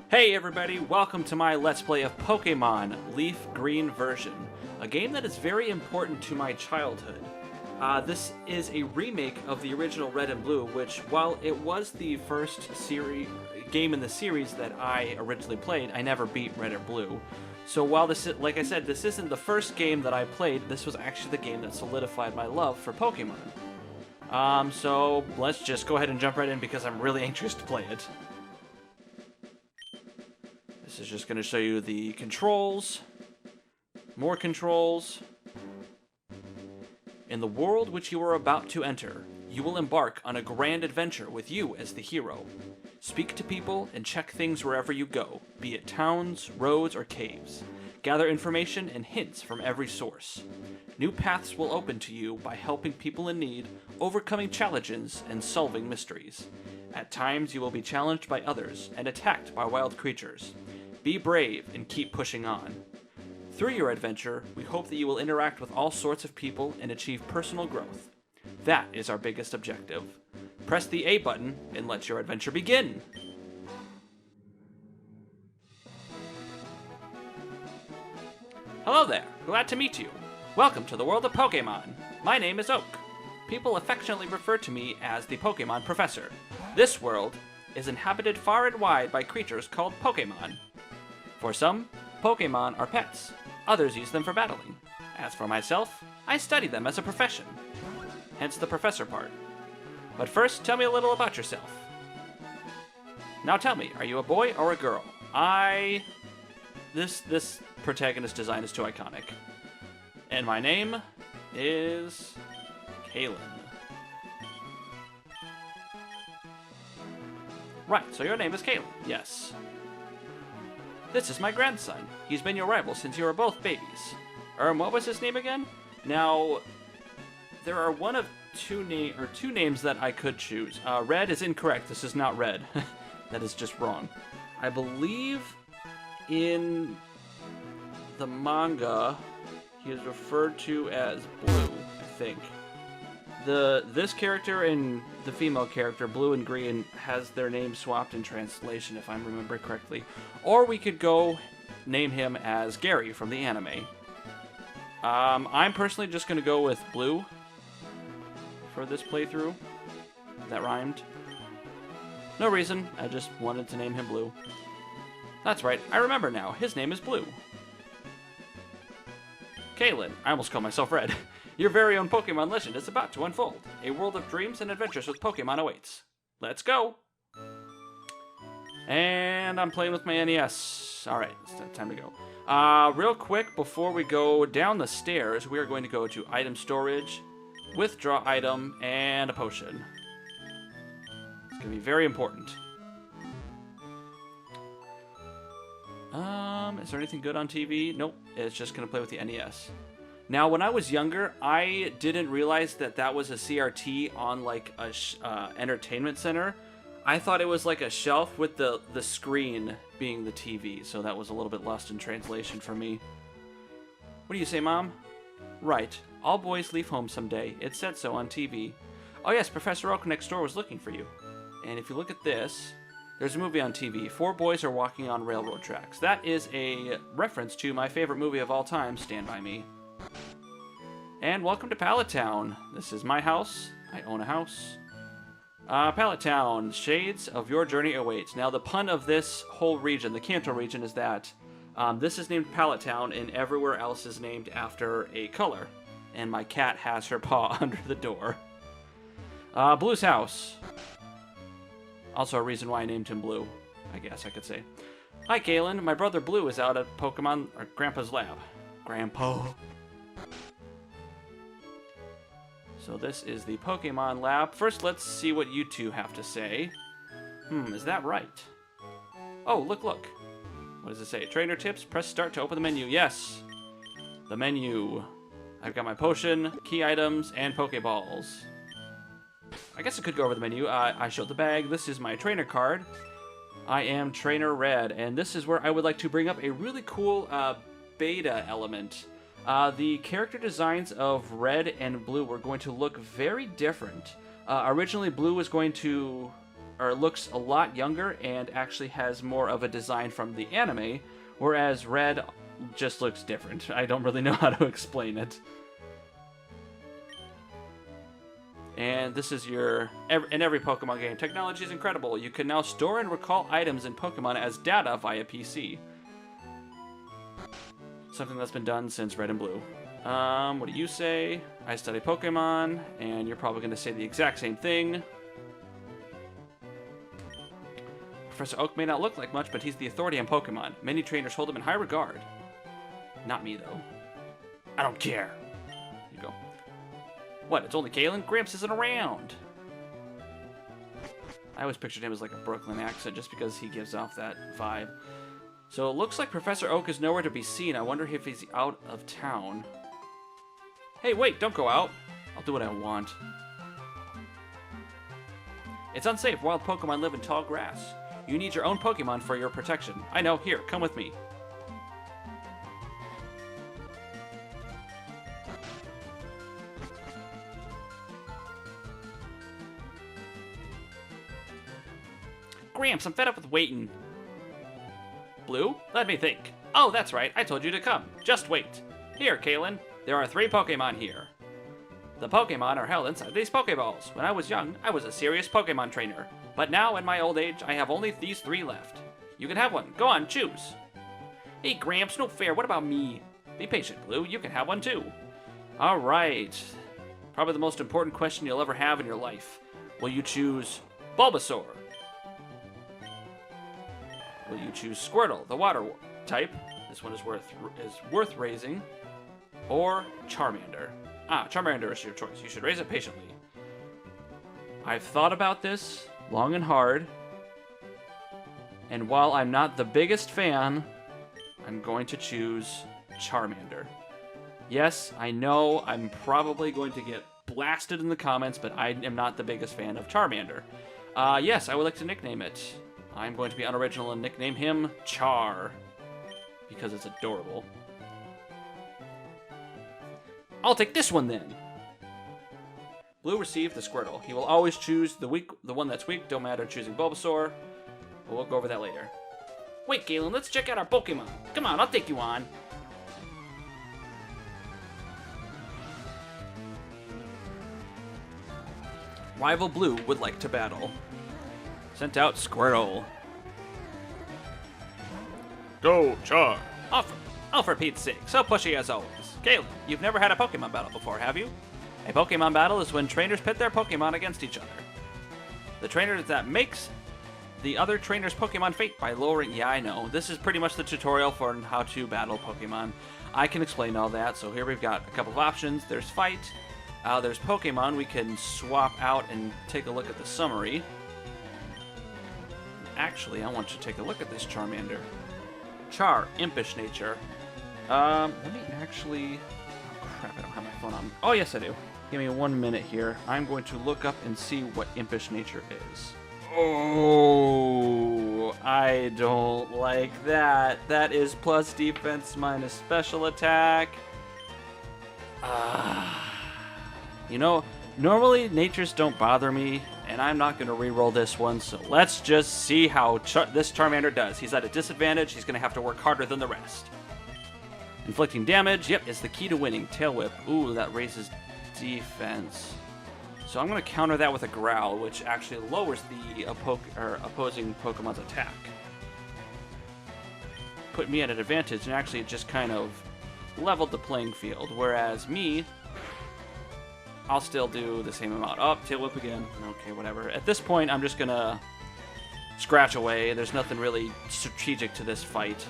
Hey everybody, welcome to my Let's Play of Pokemon LeafGreen version, a game that is very important to my childhood. This is a remake of the original Red and Blue, which, while it was the first game in the series that I originally played, I never beat Red or Blue. So while this, like I said, this isn't the first game that I played, this was actually the game that solidified my love for Pokemon. So let's just go ahead and jump right in because I'm really anxious to play it. This is just going to show you the controls, more controls. In the world which you are about to enter, you will embark on a grand adventure with you as the hero. Speak to people and check things wherever you go, be it towns, roads, or caves. Gather information and hints from every source. New paths will open to you by helping people in need, overcoming challenges, and solving mysteries. At times you will be challenged by others and attacked by wild creatures. Be brave and keep pushing on. Through your adventure, we hope that you will interact with all sorts of people and achieve personal growth. That is our biggest objective. Press the A button and let your adventure begin! Hello there, glad to meet you. Welcome to the world of Pokemon. My name is Oak. People affectionately refer to me as the Pokemon Professor. This world is inhabited far and wide by creatures called Pokemon. For some, Pokemon are pets. Others use them for battling. As for myself, I study them as a profession. Hence the professor part. But first, tell me a little about yourself. Now tell me, are you a boy or a girl? This protagonist design is too iconic. And my name is Kalen. Right, so your name is Kalen, yes. This is my grandson. He's been your rival since you were both babies. What was his name again? Now, there are one of two names that I could choose. Red is incorrect. This is not Red. That is just wrong. I believe in the manga, he is referred to as Blue, I think. This character and the female character, Blue and Green, has their names swapped in translation, if I remember correctly. Or we could go name him as Gary from the anime. I'm personally just going to go with Blue for this playthrough. That rhymed. No reason, I just wanted to name him Blue. That's right, I remember now. His name is Blue. Kalen, I almost called myself Red. Your very own Pokemon legend is about to unfold. A world of dreams and adventures with Pokemon awaits. Let's go! And I'm playing with my NES. Alright, it's time to go. Real quick, before we go down the stairs, we are going to go to item storage, withdraw item, and a potion. It's going to be very important. Is there anything good on TV? Nope, it's just going to play with the NES. Now, when I was younger, I didn't realize that that was a CRT on, like, a entertainment center. I thought it was like a shelf with the screen being the TV, so that was a little bit lost in translation for me. What do you say, Mom? Right. All boys leave home someday. It said so on TV. Oh yes, Professor Oak next door was looking for you. And if you look at this, there's a movie on TV. 4 boys are walking on railroad tracks. That is a reference to my favorite movie of all time, Stand By Me. And welcome to Pallet Town. This is my house. I own a house. Pallet Town, shades of your journey awaits. Now, the pun of this whole region, the Kanto region, is that this is named Pallet Town, and everywhere else is named after a color. And my cat has her paw under the door. Blue's house. Also a reason why I named him Blue, I guess I could say. Hi, Galen. My brother Blue is out at Grandpa's lab. Grandpa. So this is the Pokemon lab. First, let's see what you two have to say. Is that right? Oh, look, look. What does it say? Trainer tips. Press start to open the menu. Yes. The menu. I've got my potion, key items, and Pokeballs. I guess I could go over the menu. I showed the bag. This is my trainer card. I am Trainer Red, and this is where I would like to bring up a really cool beta element. The character designs of Red and Blue were going to look very different. Originally, Blue was going to, or looks a lot younger and actually has more of a design from the anime, whereas Red just looks different. I don't really know how to explain it. And this is your, in every Pokemon game, technology is incredible. You can now store and recall items in Pokemon as data via PC. Something that's been done since Red and Blue. What do you say? I study Pokemon, and you're probably going to say the exact same thing. Professor Oak may not look like much, but he's the authority on Pokemon. Many trainers hold him in high regard. Not me, though. I don't care. Here you go. What, it's only Kalen? Gramps isn't around. I always pictured him as like a Brooklyn accent just because he gives off that vibe. So it looks like Professor Oak is nowhere to be seen. I wonder if he's out of town. Hey, wait, don't go out. I'll do what I want. It's unsafe. Wild Pokemon live in tall grass. You need your own Pokemon for your protection. I know. Here, come with me. Gramps, I'm fed up with waiting. Blue? Let me think. Oh, that's right. I told you to come. Just wait. Here, Kalen. There are 3 Pokemon here. The Pokemon are held inside these Pokeballs. When I was young, I was a serious Pokemon trainer. But now, in my old age, I have only these 3 left. You can have one. Go on, choose. Hey, Gramps, no fair. What about me? Be patient, Blue. You can have one, too. All right. Probably the most important question you'll ever have in your life. Will you choose Bulbasaur? Will you choose Squirtle, the water type? This one is worth raising. Or Charmander. Charmander is your choice. You should raise it patiently. I've thought about this long and hard. And while I'm not the biggest fan, I'm going to choose Charmander. Yes, I know I'm probably going to get blasted in the comments, but I am not the biggest fan of Charmander. Yes, I would like to nickname it. I'm going to be unoriginal and nickname him Char, because it's adorable. I'll take this one then. Blue received the Squirtle. He will always choose the one that's weak, don't matter choosing Bulbasaur. But we'll go over that later. Wait, Galen, let's check out our Pokemon. Come on, I'll take you on. Rival Blue would like to battle. Sent out Squirtle. Go, Char. Oh, for Pete's sake, so pushy as always. Caleb, you've never had a Pokemon battle before, have you? A Pokemon battle is when trainers pit their Pokemon against each other. The trainer that makes the other trainer's Pokemon fate by lowering... Yeah, I know. This is pretty much the tutorial for how to battle Pokemon. I can explain all that, so here we've got a couple of options. There's Fight. There's Pokemon. We can swap out and take a look at the summary. Actually, I want you to take a look at this Charmander. Char, impish nature. Let me actually... Oh, crap, I don't have my phone on. Oh, yes, I do. Give me 1 minute here. I'm going to look up and see what impish nature is. Oh, I don't like that. That is plus defense minus special attack. You know, normally natures don't bother me, and I'm not going to re-roll this one, so let's just see how this Charmander does. He's at a disadvantage. He's going to have to work harder than the rest. Inflicting damage, yep, is the key to winning. Tail Whip, ooh, that raises defense. So I'm going to counter that with a Growl, which actually lowers the opposing Pokemon's attack. Put me at an advantage, and actually it just kind of leveled the playing field. Whereas me, I'll still do the same amount. Oh, Tail Whip again. Okay, whatever. At this point, I'm just going to scratch away. There's nothing really strategic to this fight.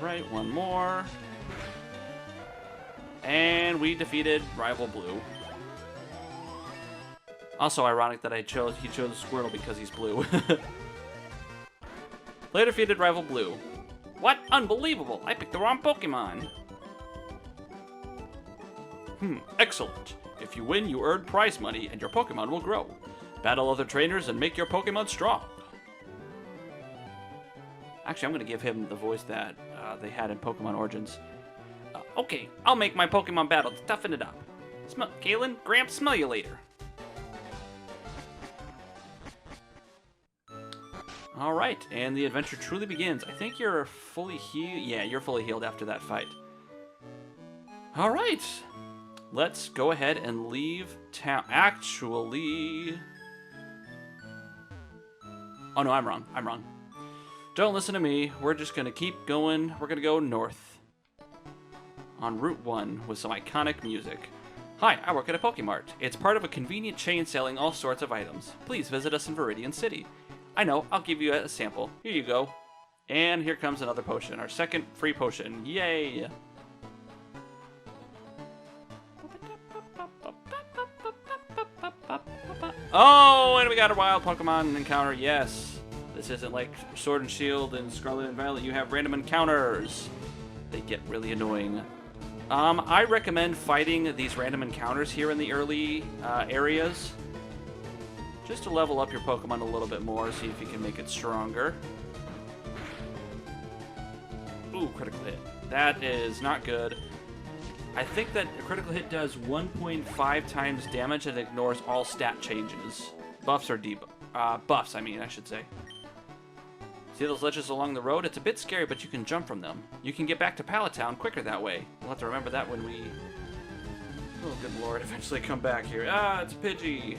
Alright, one more. And we defeated Rival Blue. Also ironic that he chose Squirtle because he's blue. Play defeated rival blue. What? Unbelievable! I picked the wrong Pokemon! Excellent. If you win, you earn prize money, and your Pokemon will grow. Battle other trainers and make your Pokemon strong. Actually, I'm going to give him the voice that they had in Pokemon Origins. Okay, I'll make my Pokemon battle to toughen it up. Galen, Gramps, smell you later. Alright, and the adventure truly begins. I think you're fully healed. Yeah, you're fully healed after that fight. Alright, let's go ahead and leave town. Actually... Oh no, I'm wrong. Don't listen to me. We're just going to keep going. We're going to go north. On Route 1 with some iconic music. Hi, I work at a Pokemart. It's part of a convenient chain selling all sorts of items. Please visit us in Viridian City. I know, I'll give you a sample. Here you go. And here comes another potion. Our second free potion. Yay! Oh, and we got a wild Pokemon encounter. Yes. This isn't like Sword and Shield and Scarlet and Violet. You have random encounters. They get really annoying. I recommend fighting these random encounters here in the early areas. Just to level up your Pokemon a little bit more, see if you can make it stronger. Ooh, critical hit. That is not good. I think that a critical hit does 1.5 times damage and ignores all stat changes. Buffs or buffs, I should say. See those ledges along the road? It's a bit scary, but you can jump from them. You can get back to Pallet Town quicker that way. We'll have to remember that when we... Oh, good lord, eventually come back here. Ah, it's Pidgey.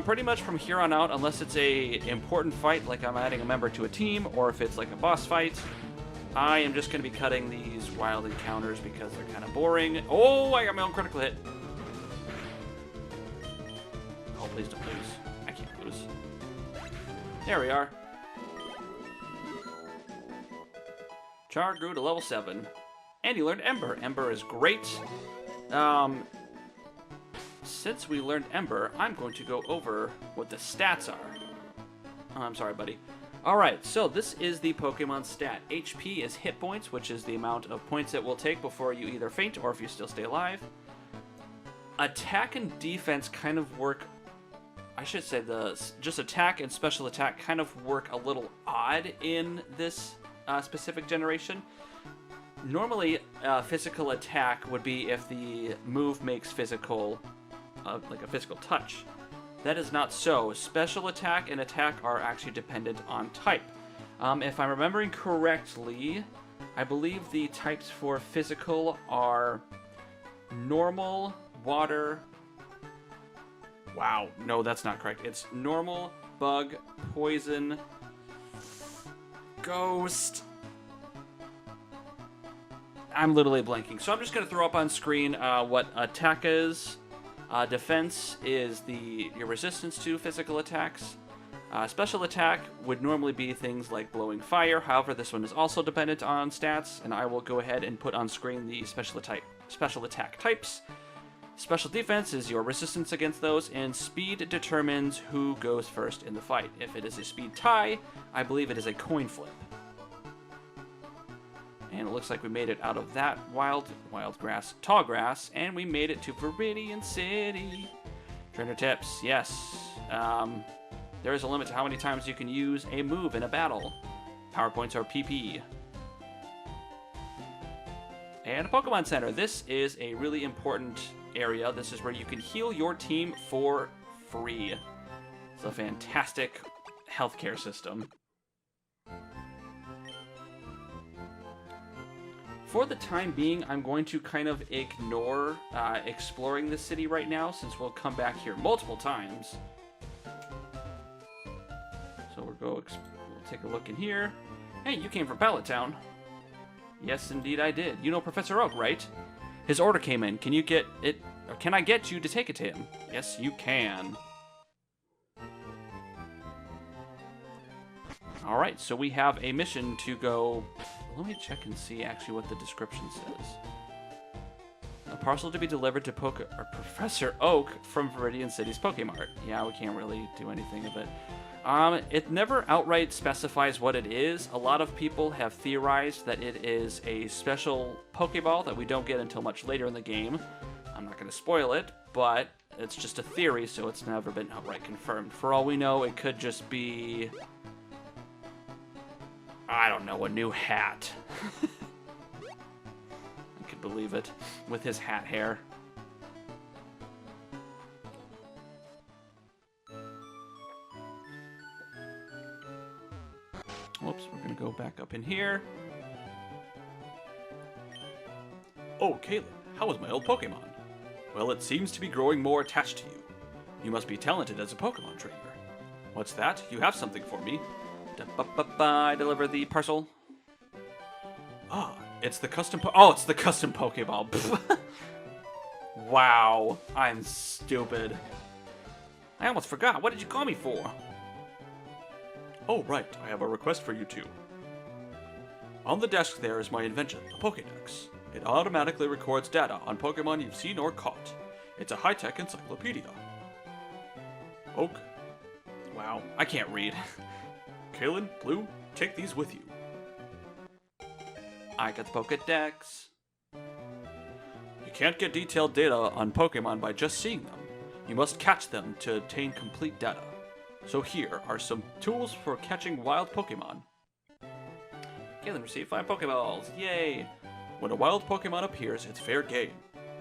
Pretty much from here on out, unless it's a important fight, like I'm adding a member to a team, or if it's like a boss fight, I am just going to be cutting these wild encounters because they're kind of boring. Oh, I got my own critical hit. Oh, please don't lose. I can't lose. There we are. Char grew to level 7. And you learned Ember. Ember is great. Since we learned Ember, I'm going to go over what the stats are. Oh, I'm sorry, buddy. Alright, so this is the Pokemon stat. HP is hit points, which is the amount of points it will take before you either faint or if you still stay alive. Attack and defense kind of work... I should say just attack and special attack kind of work a little odd in this specific generation. Normally, physical attack would be if the move makes physical... like a physical touch. That is not so. Special attack and attack are actually dependent on type. If I'm remembering correctly, I believe the types for physical are normal, water... Wow, no, that's not correct. It's normal, bug, poison, ghost... I'm literally blanking. So I'm just going to throw up on screen what attack is. Defense is your resistance to physical attacks. Special attack would normally be things like blowing fire. However, this one is also dependent on stats, and I will go ahead and put on screen the special attack types. Special defense is your resistance against those, and speed determines who goes first in the fight. If it is a speed tie, I believe it is a coin flip. And it looks like we made it out of that wild grass, tall grass, and we made it to Viridian City. Trainer tips, yes. There is a limit to how many times you can use a move in a battle. Power points are PP. And a Pokemon Center. This is a really important area. This is where you can heal your team for free. It's a fantastic healthcare system. For the time being, I'm going to kind of ignore exploring the city right now, since we'll come back here multiple times. So we'll take a look in here. Hey, you came from Pallet Town. Yes, indeed I did. You know Professor Oak, right? His order came in. Can you get it, or can I get you to take it to him? Yes, you can. Alright, so we have a mission to go... Let me check and see actually what the description says. parcel to be delivered to Professor Oak from Viridian City's Pokemart. Yeah, we can't really do anything of it. It never outright specifies what it is. A lot of people have theorized that it is a special Pokeball that we don't get until much later in the game. I'm not going to spoil it, but it's just a theory, so it's never been outright confirmed. For all we know, it could just be... I don't know, a new hat. I could believe it, with his hat hair. Whoops, we're gonna go back up in here. Oh, Caleb, how is my old Pokemon? Well, it seems to be growing more attached to you. You must be talented as a Pokemon trainer. What's that? You have something for me. I deliver the parcel. Ah, it's the custom it's the custom Pokeball. Wow, I'm stupid. I almost forgot. What did you call me for? Oh, right. I have a request for you two. On the desk there is my invention, the Pokédex. It automatically records data on Pokemon you've seen or caught. It's a high-tech encyclopedia. Oak. Wow, I can't read. Kalen, Blue, take these with you. I got the Pokédex. You can't get detailed data on Pokemon by just seeing them. You must catch them to obtain complete data. So here are some tools for catching wild Pokemon. Kalen received 5 Pokeballs. Yay! When a wild Pokemon appears, it's fair game.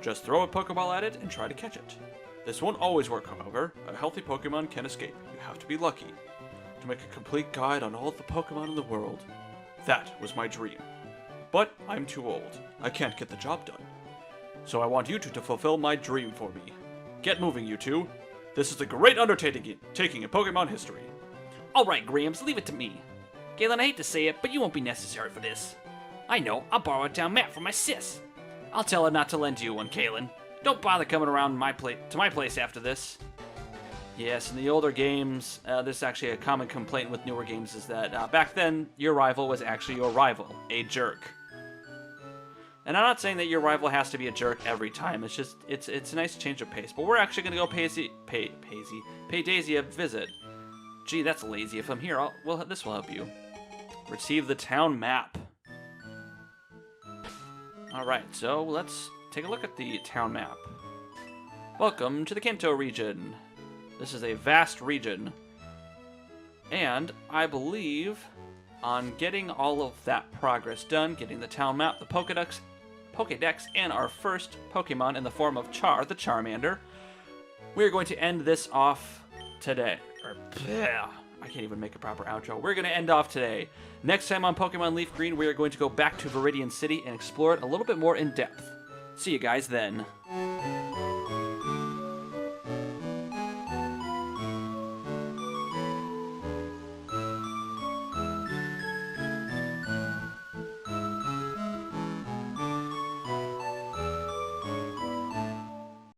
Just throw a Pokeball at it and try to catch it. This won't always work, however. A healthy Pokemon can escape. You have to be lucky. To make a complete guide on all of the Pokemon in the world. That was my dream. But I'm too old. I can't get the job done. So I want you two to fulfill my dream for me. Get moving, you two. This is a great undertaking in Pokemon history. Alright, Grams, leave it to me. Galen, I hate to say it, but you won't be necessary for this. I know, I'll borrow a town map from my sis. I'll tell her not to lend you one, Kalen. Don't bother coming around to my place after this. Yes, in the older games, this is actually a common complaint with newer games, is that back then, your rival was actually your rival, a jerk. And I'm not saying that your rival has to be a jerk every time. It's just, it's a nice change of pace. But we're actually going to go pay Daisy a visit. Gee, that's lazy. If I'm here, this will help you. Receive the town map. Alright, so let's take a look at the town map. Welcome to the Kanto region. This is a vast region. And I believe on getting all of that progress done, getting the town map, the Pokédex, and our first Pokemon in the form of Char, the Charmander, we're going to end this off today. I can't even make a proper outro. We're going to end off today. Next time on Pokemon Leaf Green, we are going to go back to Viridian City and explore it a little bit more in depth. See you guys then.